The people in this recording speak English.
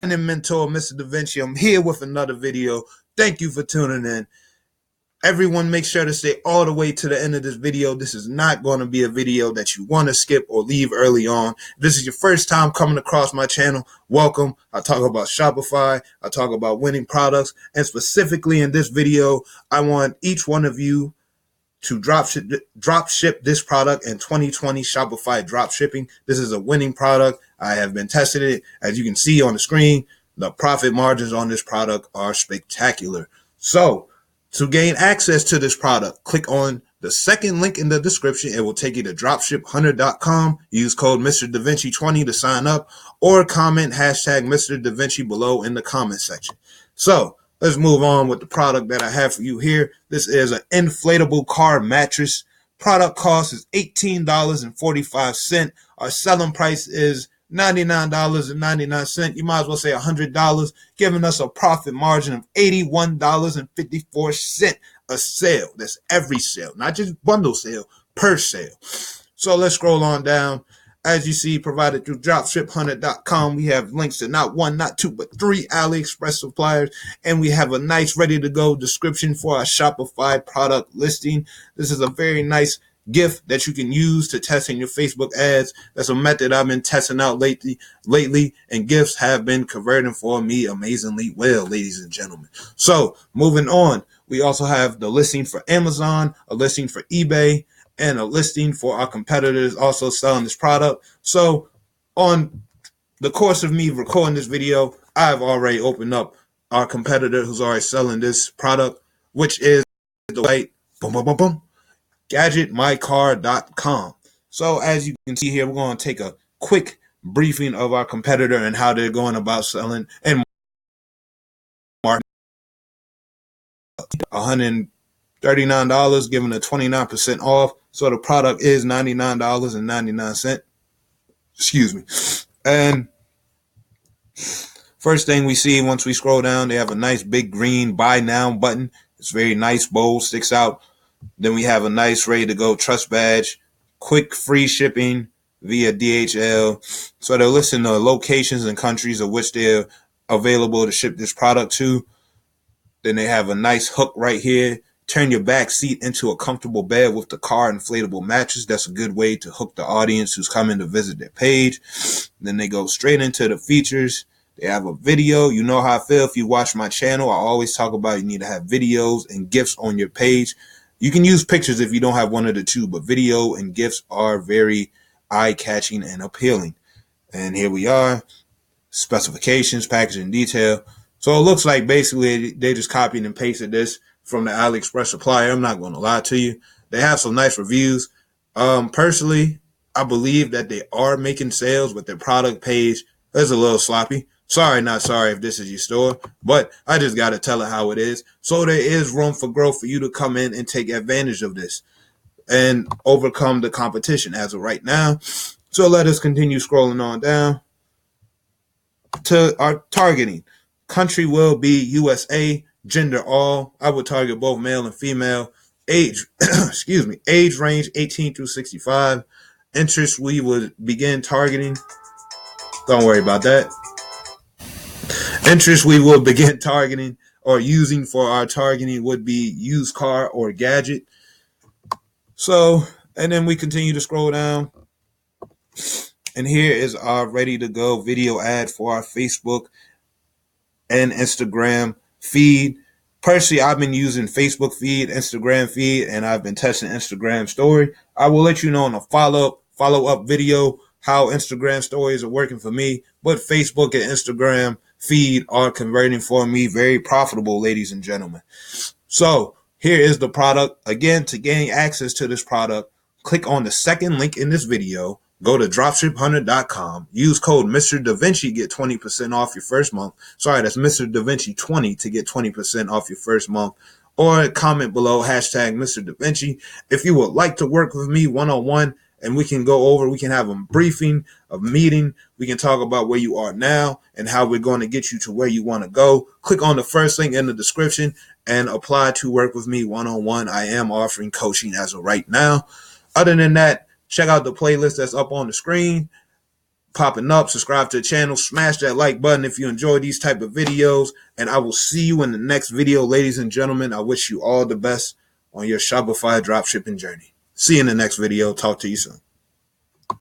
and mentor, Mr. DaVinci. I'm here with another video. Thank you for tuning in. Everyone, make sure to stay all the way to the end of this video. This is not going to be a video that you want to skip or leave early on. If this is your first time coming across my channel, welcome. I talk about Shopify. I talk about winning products. And specifically in this video, I want each one of you to drop ship this product in 2020 Shopify Dropshipping. This is a winning product. I have been testing it. As you can see on the screen, the profit margins on this product are spectacular. So to gain access to this product, click on the second link in the description. It will take you to dropshiphunter.com. Use code MrDavinci20 to sign up, or comment hashtag MrDavinci below in the comment section. So let's move on with the product that I have for you here. This is an inflatable car mattress. Product cost is $18.45. Our selling price is $99.99. You might as well say $100, giving us a profit margin of $81.54 a sale. That's every sale, not just bundle sale, per sale. So let's scroll on down. As you see, provided through dropshiphunter.com, we have links to not one, not two, but 3 AliExpress suppliers, and we have a nice ready-to-go description for our Shopify product listing. This is a very nice gift that you can use to test in your Facebook ads. That's a method I've been testing out lately, and gifts have been converting for me amazingly well, ladies and gentlemen. So moving on, we also have the listing for Amazon, a listing for eBay, and a listing for our competitors also selling this product. So on the course of me recording this video, I've already opened up our competitor who's already selling this product, which is the website, gadgetmycar.com. So as you can see here, we're going to take a quick briefing of our competitor and how they're going about selling and marketing. $139, giving a 29% off. So the product is $99.99. Excuse me. And first thing we see once we scroll down, they have a nice big green buy now button. It's very nice, bold, sticks out. Then we have a nice ready to go trust badge, quick free shipping via DHL. So they're listing the locations and countries of which they're available to ship this product to. Then they have a nice hook right here. Turn your back seat into a comfortable bed with the car inflatable mattress. That's a good way to hook the audience who's coming to visit their page. Then they go straight into the features. They have a video. You know how I feel if you watch my channel. I always talk about you need to have videos and GIFs on your page. You can use pictures if you don't have one of the two, but video and GIFs are very eye-catching and appealing. And here we are. Specifications, packaging detail. So it looks like basically they just copied and pasted this from the AliExpress supplier. I'm not going to lie to you. They have some nice reviews. Personally, I believe that they are making sales, but their product page is a little sloppy. Sorry, not sorry if this is your store, but I just got to tell it how it is. So there is room for growth for you to come in and take advantage of this and overcome the competition as of right now. So let us continue scrolling on down to our targeting. Country will be USA, gender all. I would target both male and female. Age, age range 18 through 65. Interest we would begin targeting. Don't worry about that. Interest we will begin targeting or using for our targeting would be used car or gadget. So, and then we continue to scroll down. And here is our ready to go video ad for our Facebook and Instagram feed. Personally, I've been using Facebook feed, Instagram feed, and I've been testing Instagram story. I will let you know in a follow-up video how Instagram stories are working for me, but Facebook and Instagram feed are converting for me. Very profitable, ladies and gentlemen. So here is the product. Again, to gain access to this product, click on the second link in this video. Go to dropshiphunter.com. Use code MrDavinci, get 20% off your first month. Sorry, that's MrDavinci20 to get 20% off your first month. Or comment below hashtag MrDavinci. If you would like to work with me one-on-one and we can have a briefing, a meeting. We can talk about where you are now and how we're going to get you to where you want to go. Click on the first link in the description and apply to work with me one-on-one. I am offering coaching as of right now. Other than that, check out the playlist that's up on the screen. popping up. Subscribe to the channel. Smash that like button if you enjoy these type of videos. And I will see you in the next video, ladies and gentlemen. I wish you all the best on your Shopify dropshipping journey. See you in the next video. Talk to you soon.